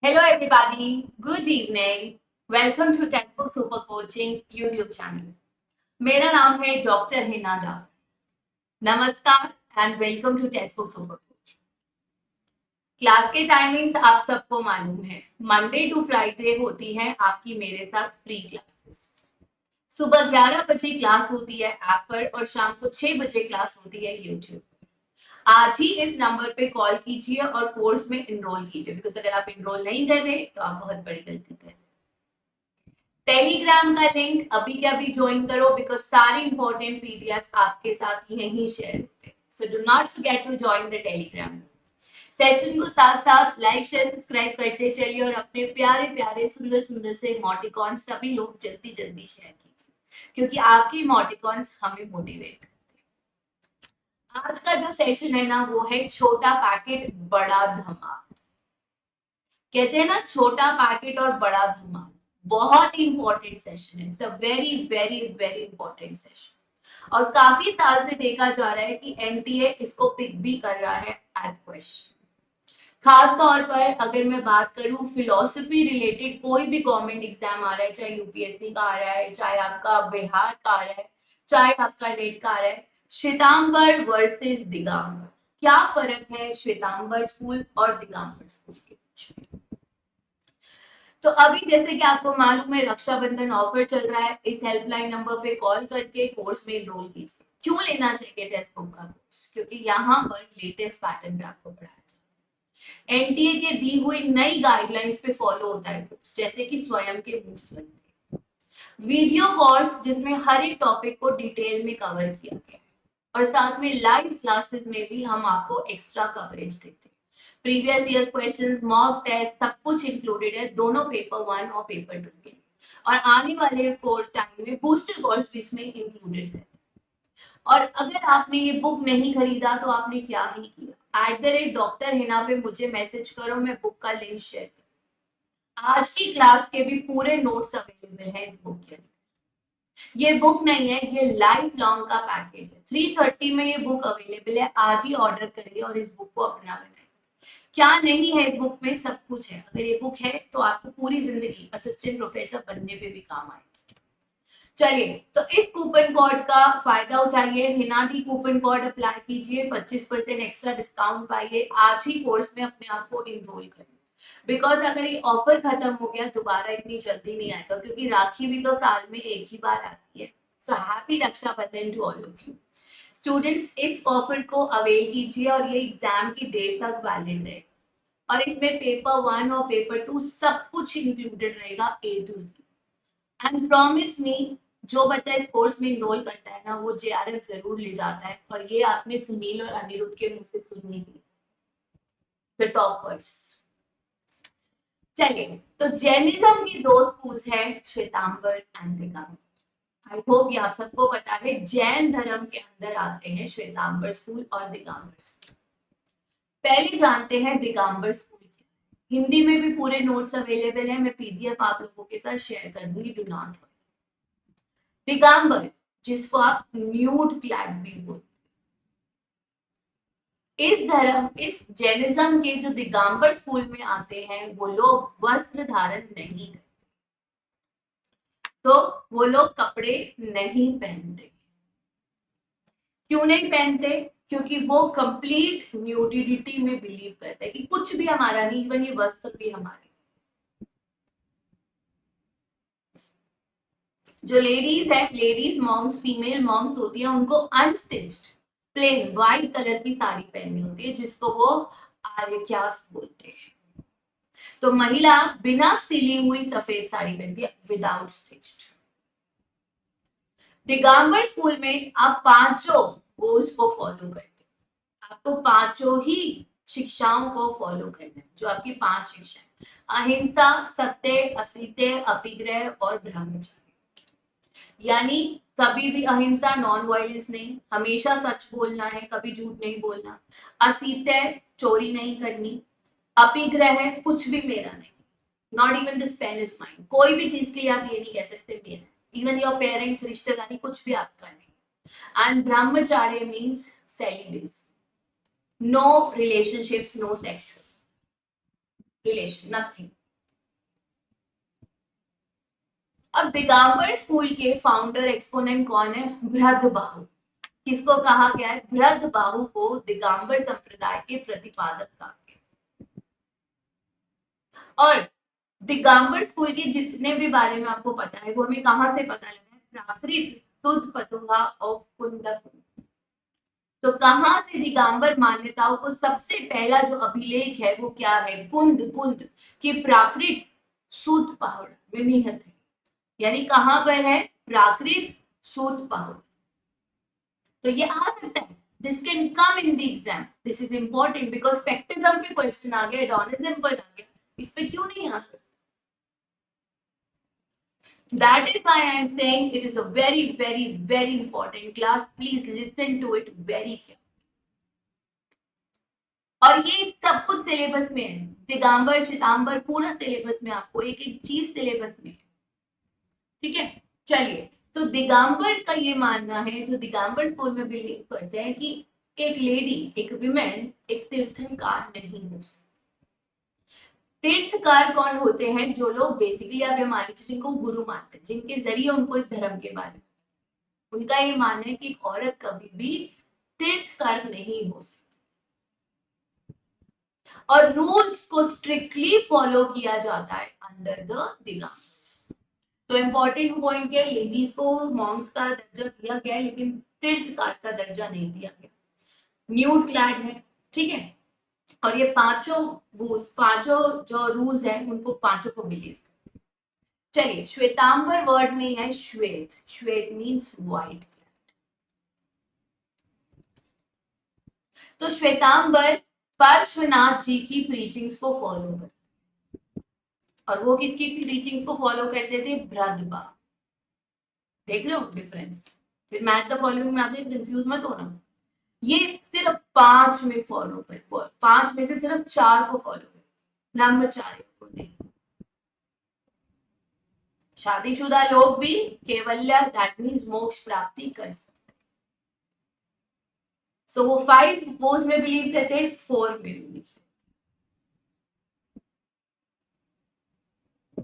Hello, everybody. Good evening. Welcome to Textbook Super Coaching YouTube channel. मेरा नाम है doctor Hina डा. नमस्कार and welcome to textbook super coach. Class के timings आप सबको मालूम है. मंडे टू फ्राइडे होती है आपकी मेरे साथ फ्री क्लासेस. सुबह 11 बजे क्लास होती है ऐप पर और शाम को 6 बजे क्लास होती है यूट्यूब. आज ही इस नंबर पे कॉल कीजिए और कोर्स में इनरोल कीजिए, बिकॉज अगर आप इनरोल नहीं कर रहे तो आप बहुत बड़ी गलती कर रहे. टेलीग्राम का लिंक अभी के अभी ज्वाइन करो, बिकॉज सारे इंपॉर्टेंट पीडीएफ आपके साथ यहीं शेयर होते हैं. So do not forget to join the Telegram. Session को साथ साथ लाइक शेयर सब्सक्राइब करते चलिए और अपने प्यारे प्यारे सुंदर सुंदर से इमोटिकॉन सभी लोग जल्दी जल्दी शेयर कीजिए, क्योंकि आपके इमोटिकॉन्स हमें मोटिवेट करते हैं. आज का जो सेशन है ना वो है छोटा पैकेट बड़ा धमाल. कहते हैं ना छोटा पैकेट और बड़ा धमाल. बहुत ही इंपॉर्टेंट सेशन है. It's a very very very important session और काफी साल से देखा जा रहा है कि एनटीए इसको पिक भी कर रहा है एज क्वेश्चन. खास तौर पर अगर मैं बात करूं फिलोसफी रिलेटेड कोई भी गवर्नमेंट एग्जाम आ रहा है, चाहे यूपीएससी का आ रहा है, चाहे आपका बिहार का आ रहा है, चाहे आपका नेट का आ रहा है, श्वेतांबर वर्सेस दिगंबर. क्या फर्क है श्वेतांबर स्कूल और दिगंबर स्कूल के बीच में? तो अभी जैसे कि आपको मालूम है रक्षाबंधन ऑफर चल रहा है. इस हेल्पलाइन नंबर पे कॉल करके कोर्स में एनरोल कीजिए. क्यों लेना चाहिए टेक्स्ट बुक का कोर्स? क्योंकि यहाँ पर लेटेस्ट पैटर्न पे आपको पढ़ाया जाता है. एनटीए के दी हुई नई गाइडलाइंस पे फॉलो होता है कोर्स, जैसे कि स्वयं के मुंह बनते वीडियो कोर्स जिसमें हर एक टॉपिक को डिटेल में कवर किया गया है और साथ में लाइव क्लासेस में भी हम आपको एक्स्ट्रा कवरेज देते हैं. Previous year questions, mock test सब कुछ इंक्लूडेड है दोनों पेपर 1 और पेपर 2 के लिए. और आने वाले कोर्स टाइम में बूस्टर कोर्स भी इसमें इंक्लूडेड है. और अगर आपने ये बुक नहीं खरीदा तो आपने क्या ही किया. @डॉक्टर हिना पे मुझे मैसेज करो, मैं बुक का लिंक शेयर करूँ. आज की क्लास के भी पूरे नोट्स अवेलेबल हैं इस बुक के अंदर. ये बुक नहीं है, ये लाइफ लॉन्ग का पैकेज है. 330 में ये बुक अवेलेबल है. आज ही ऑर्डर करिए और इस बुक को अपना बनाइए. क्या नहीं है इस बुक में? सब कुछ है. अगर ये बुक है तो आपको पूरी जिंदगी असिस्टेंट प्रोफेसर बनने पे भी काम आएगी. चलिए, तो इस कूपन कोड का फायदा उठाइए. हिनाटी कूपन कोड अप्लाई कीजिए, 25% एक्स्ट्रा डिस्काउंट पाइए. आज ही कोर्स में अपने आप को इनरोल करिए, बिकॉज अगर ये ऑफर खत्म हो गया दोबारा इतनी जल्दी नहीं आएगा, क्योंकि राखी भी तो साल में एक ही बार आती है. So happy Raksha Bandhan to all of you students. इस ऑफर को अवेल कीजिए और ये एग्जाम की डेट तक वैलिड है. और इसमें पेपर 1 और पेपर 2 सब कुछ इंक्लूडेड रहेगा A to Z. And promise me, जो बच्चा इस कोर्स में इनरोल करता है ना वो जेआरएफ जरूर ले जाता है. और ये आपने सुनील और अनिरुद्ध के मुंह से सुनी थी, द टॉपर्स. चलिए, तो जैनिज्म की दो स्कूल्स हैं, Shwetambar and Digambar. I hope ये आप सबको पता है. जैन धर्म के अंदर आते हैं श्वेतांबर स्कूल और दिगंबर स्कूल. पहले जानते हैं दिगंबर स्कूल. हिंदी में भी पूरे नोट्स अवेलेबल है. मैं पीडीएफ आप लोगों के साथ शेयर कर दूंगी. Do not. दिगंबर, जिसको आप न्यूड क्लैड भी बोलते हैं, इस जैनिज्म के जो दिगंबर स्कूल में आते हैं वो लोग वस्त्र धारण नहीं करते. तो वो लोग कपड़े नहीं पहनते. क्यों नहीं पहनते? क्योंकि वो कंप्लीट न्यूडिटी में बिलीव करते हैं कि कुछ भी हमारा नहीं, इवन ये वस्त्र भी हमारे. जो लेडीज है, लेडीज मॉन्क्स, फीमेल मॉन्क्स होती है, उनको अनस्टिच्ड प्लेन व्हाइट कलर की साड़ी पहननी होती है, जिसको वो आर्यक्यास बोलते हैं. तो महिला बिना सिली हुई सफेद साड़ी पहनती है, विदाउट स्टिच्ड. दिगंबर स्कूल में आप पांचों गोल्स को फॉलो करते हैं. आपको पांचों ही शिक्षाओं को फॉलो करना है, जो आपकी 5 शिक्षाएं: अहिंसा, सत्य, असत्य, अपिग्रह और ब्रह्मचर्य. यानी कभी भी अहिंसा, नॉन वायलेंस नहीं, हमेशा सच बोलना है, कभी झूठ नहीं बोलना. असत्य, चोरी नहीं करनी. अपिग्रह है, कुछ भी मेरा नहीं, not even this pen is mine. कोई भी चीज के लिए आप ये नहीं कह सकते मेरा. इवन योर पेरेंट्स, रिश्तेदारी, कुछ भी आपका नहीं. And brahmacharya means celibacy, no relationships, no sexual. Relation, nothing. अब दिगंबर स्कूल के फाउंडर एक्सपोनेंट कौन है? बृहदबाहु। किसको कहा गया है? बृहदबाहु को दिगंबर संप्रदाय के प्रतिपादक कहा गया। और दिगंबर स्कूल के जितने भी बारे में आपको पता है वो हमें कहां से पता लगा है? प्राकृत शुद्ध पतुहा ऑफ कुंदक। तो कहां से दिगंबर मान्यताओं को सबसे पहला जो अभिलेख है वो क्या है? कुंद के प्राकृत सूत पहाड़ में निहित है। यानी कहां पर है? प्राकृत सूत पहाड़। तो ये आ सकता है, this can come in the exam, this is important because फैक्टिज्म पे क्वेश्चन आ गया, हेडोनिज्म पर आ गया, इस पे क्यों नहीं आ सकता? That is why I am saying it is a very important class. Please listen to it very carefully. और ये सब कुछ सिलेबस में है, दिगंबर श्वेतांबर पूरा सिलेबस में, आपको एक एक चीज सिलेबस में है, ठीक है। चलिए, तो दिगंबर का ये मानना है, जो दिगंबर स्कूल में बिलीव करते हैं कि एक लेडी, एक विमेन एक तीर्थंकार नहीं हो सकती। तीर्थकार कौन होते हैं? जो लोग बेसिकली आप ये मान लीजिए जिनको गुरु मानते हैं, जिनके जरिए उनको इस धर्म के बारे में, उनका ये मानना है कि एक औरत कभी भी तीर्थकार नहीं हो सकती और रूल्स को स्ट्रिक्टली फॉलो किया जाता है अंडर द दिगंबर। तो इंपॉर्टेंट पॉइंट क्या है? लेडीज को मॉन्क्स का दर्जा दिया गया है लेकिन तीर्थकार का दर्जा नहीं दिया गया। न्यूड क्लैड है, ठीक है। और ये पांचों जो रूल्स हैं उनको पांचों को बिलीव करते हैं। चलिए, श्वेतांबर वर्ड में है श्वेत, श्वेत मीन्स व्हाइट। तो श्वेतांबर पार्श्वनाथ जी की प्रीचिंग्स को फॉलो करते, और वो किसकी प्रीचिंग्स को फॉलो करते थे? बृहदबाहु। देख रहे हो डिफरेंस? फिर मैथ द फॉलोइंग में आ जाए, कंफ्यूज मत होना। ये सिर्फ 5 में फॉलो कर, 5 में से सिर्फ 4 को फॉलो कर, ब्रह्मचार्य को नहीं। शादीशुदा लोग भी केवल्य, दैट मीन्स मोक्ष प्राप्ति कर सकते। सो वो 5 वोज में बिलीव करते हैं, 4 में बिलीव।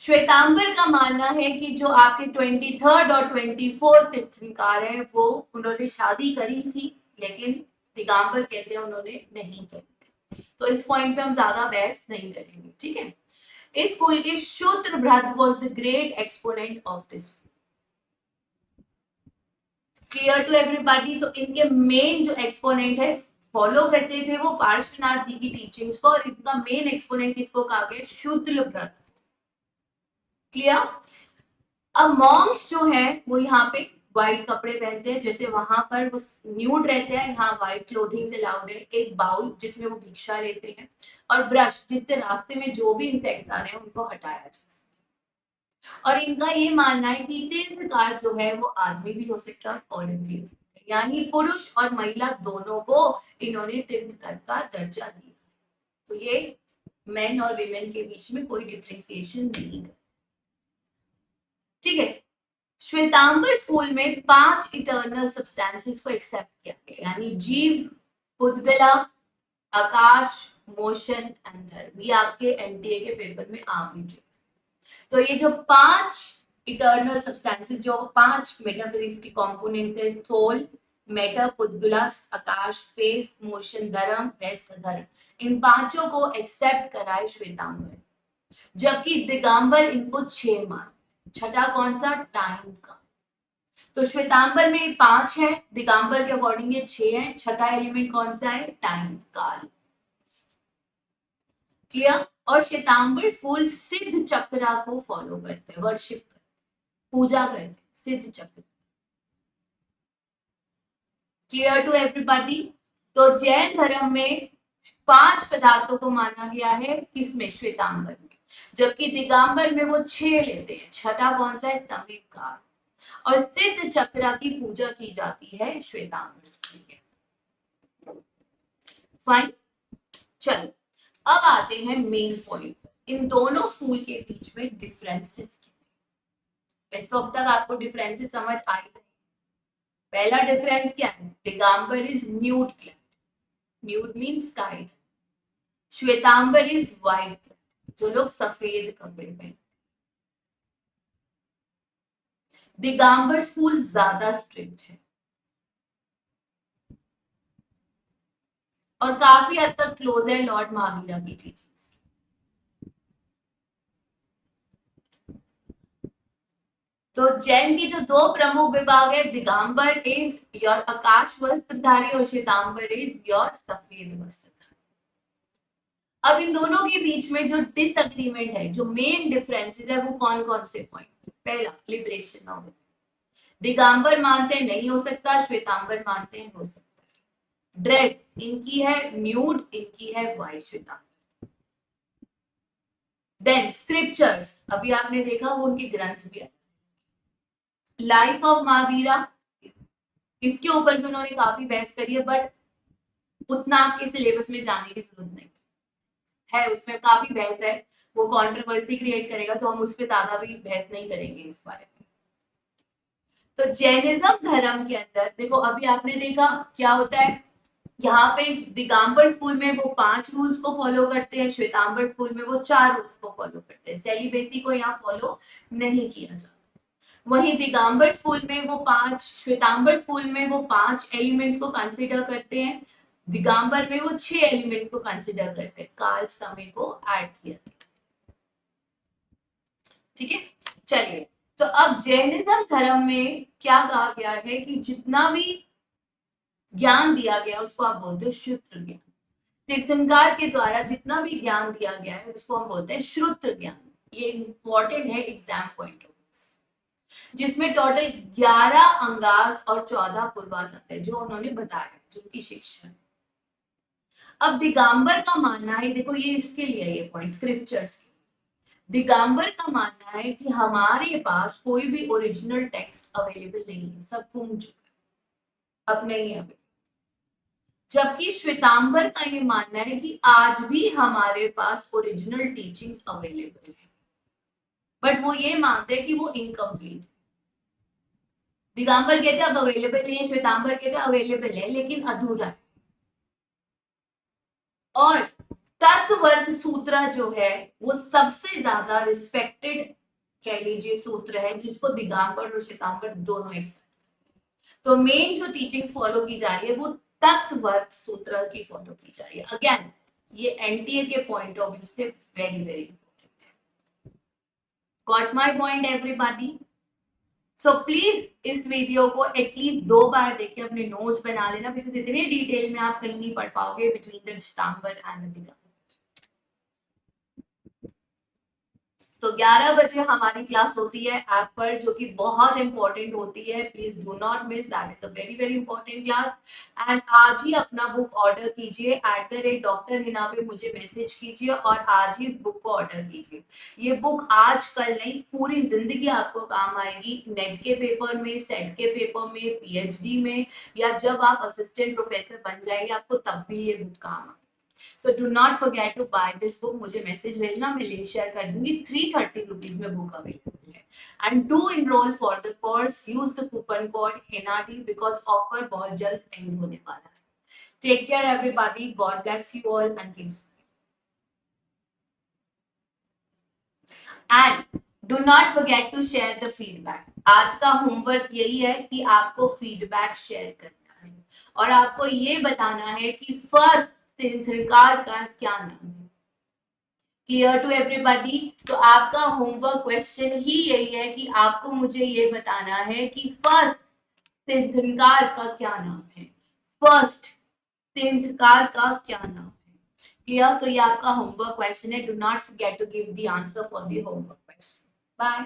श्वेतांबर का मानना है कि जो आपके 23rd और 24th तीर्थंकार है वो उन्होंने शादी करी थी, लेकिन दिगंबर कहते हैं उन्होंने नहीं करी। तो इस पॉइंट पे हम ज्यादा बहस नहीं करेंगे, ठीक है। इस स्कूल के शूद्रभृत was the great exponent of this. Clear to everybody? तो इनके मेन जो एक्सपोनेंट है, फॉलो करते थे वो पार्श्वनाथ जी की टीचिंग्स को, और इनका मेन एक्सपोनेंट किसको कहा गया? शूद्रभृत। क्लियर? अब मॉन्क्स जो है वो यहाँ पे व्हाइट कपड़े पहनते हैं, जैसे वहां पर वो न्यूड रहते हैं, यहाँ व्हाइट क्लोथिंग से अलाउड है। एक बाउल जिसमें वो भिक्षा लेते हैं, और ब्रश जिससे रास्ते में जो भी इंसेक्ट्स आ रहे हैं उनको हटाया जा सके। और इनका ये मानना है कि तीर्थकार जो है वो आदमी भी हो सकता है और औरत भी हो सकता है, यानी पुरुष और महिला दोनों को इन्होंने तीर्थकार का दर्जा दिया। तो ये मेन और विमेन के बीच में कोई डिफ्रेंसिएशन नहीं है, ठीक है। श्वेतांबर स्कूल में 5 इटर्नल सब्सटेंसेस को एक्सेप्ट किया गया, यानी जीव, पुद्गला, आकाश, मोशन एंड धर्म। ये आपके एनटीए के पेपर में आ भी चुके। तो ये जो 5 इटर्नल सब्सटेंसेस, जो 5 मेटाफिजिक्स के कंपोनेंट्स है, स्थूल, मैटर, पुद्गला, आकाश, स्पेस, मोशन, धर्म, रेस्ट, धर्म, इन पांचों को एक्सेप्ट कराए श्वेतांबर, जबकि दिगंबर इनको 6 मान। छठा कौन सा? टाइम का। तो श्वेतांबर में 5 है, दिगंबर के अकॉर्डिंग ये 6 है। छठा एलिमेंट कौन सा है? टाइम, काल। क्लियर? और श्वेतांबर स्कूल सिद्ध चक्रा को फॉलो करते हैं, वर्शिप करते, पूजा करते हैं सिद्ध चक्र। Clear to everybody? तो जैन धर्म में 5 पदार्थों को माना गया है, किसमें? श्वेतांबर में, जबकि दिगंबर में वो 6 लेते हैं। छठा कौन सा है? स्तंभिक काल। और सिद्ध चक्रा की पूजा की जाती है श्वेतांबर स्कूल में। फाइन, चलो अब आते हैं मेन पॉइंट, इन दोनों स्कूल के बीच में डिफरेंसेस क्या है। इस वक्त तक आपको डिफरेंसेस समझ आई है? पहला डिफरेंस क्या है? Digambar is nude clad, nude means sky. Shwetambar is white clad. जो लोग सफेद कपड़े पहनते। दिगंबर स्कूल ज्यादा स्ट्रिक्ट है और काफी हद तक क्लोज है लॉर्ड महावीरा की टीचिंग। तो जैन की जो दो प्रमुख विभाग है, दिगंबर इज योर आकाश वस्त्रधारी और श्वेतांबर इज योर सफेद वस्त्रधारी। अब इन दोनों के बीच में जो डिसएग्रीमेंट है, जो मेन डिफरेंसेस है, वो कौन कौन से पॉइंट? पहला, लिबरेशन ऑफ दिगंबर मानते हैं नहीं हो सकता, श्वेतांबर मानते हैं हो सकता है। ड्रेस इनकी है न्यूड, इनकी है व्हाइट, श्वेतांबर। देन स्क्रिप्चर्स, अभी आपने देखा वो उनके ग्रंथ भी है। लाइफ ऑफ महावीरा, इसके ऊपर भी उन्होंने काफी बहस करी है, बट उतना आपके सिलेबस में जाने की जरूरत नहीं है, उसमें काफी बहस है, वो कंट्रोवर्सी क्रिएट करेगा, तो हम उस पर ज्यादा भी बहस नहीं करेंगे इस बारे में। तो जैनिज्म धर्म के अंदर देखो, अभी आपने देखा क्या होता है, यहाँ पे दिगंबर स्कूल में वो 5 रूल्स को फॉलो करते हैं, श्वेतांबर स्कूल में वो 4 रूल्स को फॉलो करते हैं, सेलिबेसी को यहाँ फॉलो नहीं किया जाता। वहीं दिगंबर स्कूल में वो 5, श्वेतांबर स्कूल में वो 5 एलिमेंट्स को कंसिडर करते हैं, दिगंबर में वो 6 एलिमेंट्स को कंसिडर करते हैं, काल समय को ऐड किया। ठीक है, चलिए, तो अब जैनिज्म धर्म में क्या कहा गया है कि जितना भी ज्ञान दिया गया उसको आप बोलते हो श्रुत्र ज्ञान। तीर्थंकार के द्वारा जितना भी ज्ञान दिया गया है उसको हम बोलते हैं श्रुत्र ज्ञान। ये इंपॉर्टेंट है एग्जाम पॉइंट ऑफ, जिसमें टोटल 11 अंगास और 14 पूर्वास आते हैं जो उन्होंने बताया, जो उनकी शिक्षा। अब दिगंबर का मानना है, देखो ये इसके लिए ये पॉइंट स्क्रिप्चर्स, दिगंबर का मानना है कि हमारे पास कोई भी ओरिजिनल टेक्स्ट अवेलेबल नहीं है, सब गुम चुका है, अब नहीं है। जबकि श्वेतांबर का ये मानना है कि आज भी हमारे पास ओरिजिनल टीचिंग्स अवेलेबल है, बट वो ये मानते हैं कि वो इनकम्प्लीट है। दिगंबर कहते हैं अब अवेलेबल नहीं है, श्वेतांबर कहते हैं अवेलेबल है लेकिन अधूरा है। और तत्वर्थ सूत्र जो है वो सबसे ज्यादा रिस्पेक्टेड कह लीजिए सूत्र है, जिसको दिगंबर और श्वेतांबर दोनों एक साथ। तो मेन जो टीचिंग्स फॉलो की जा रही है वो तत्वर्थ सूत्र की फॉलो की जा रही है। अगेन ये एनटीए के पॉइंट ऑफ व्यू से वेरी वेरी इंपॉर्टेंट है। Got my point everybody? So please इस वीडियो को एटलीस्ट 2 बार देख के अपने नोट्स बना लेना, बिकॉज इतने डिटेल में आप कहीं नहीं पढ़ पाओगे between the Shwetambar and the Digambar. तो 11 बजे हमारी क्लास होती है ऐप पर, जो कि बहुत इंपॉर्टेंट होती है, please do not miss, that is a very very important class. And आज ही अपना बुक ऑर्डर कीजिए, @Dr. हिना पे मुझे मैसेज कीजिए और आज ही इस बुक को ऑर्डर कीजिए। ये बुक आज कल नहीं, पूरी जिंदगी आपको काम आएगी, नेट के पेपर में, सेट के पेपर में, PhD में, या जब आप असिस्टेंट प्रोफेसर बन जाएंगे आपको तब भी ये बुक काम आएगी। So do not forget to buy this book. मुझे मैसेज भेजना, मैं लिंक शेयर कर दूंगी। 330 रुपीज में बुक अवेलेबल है। And do enroll for the course. Use the coupon code HENAD because offer बहुत जल्द एंड होने वाला है। Take care everybody. God bless you all and peace. And do not forget to share the feedback. आज का homework यही है कि आपको फीडबैक शेयर करना है और आपको ये बताना है कि फर्स्ट तीर्थंकार का क्या नाम है। Clear to everybody? तो आपका होमवर्क क्वेश्चन ही यही है कि आपको मुझे ये बताना है कि फर्स्ट तीर्थंकार का क्या नाम है, फर्स्ट तीर्थंकार का क्या नाम है। क्लियर? तो ये आपका होमवर्क क्वेश्चन है। Do not forget to give the answer for the homework question. Bye.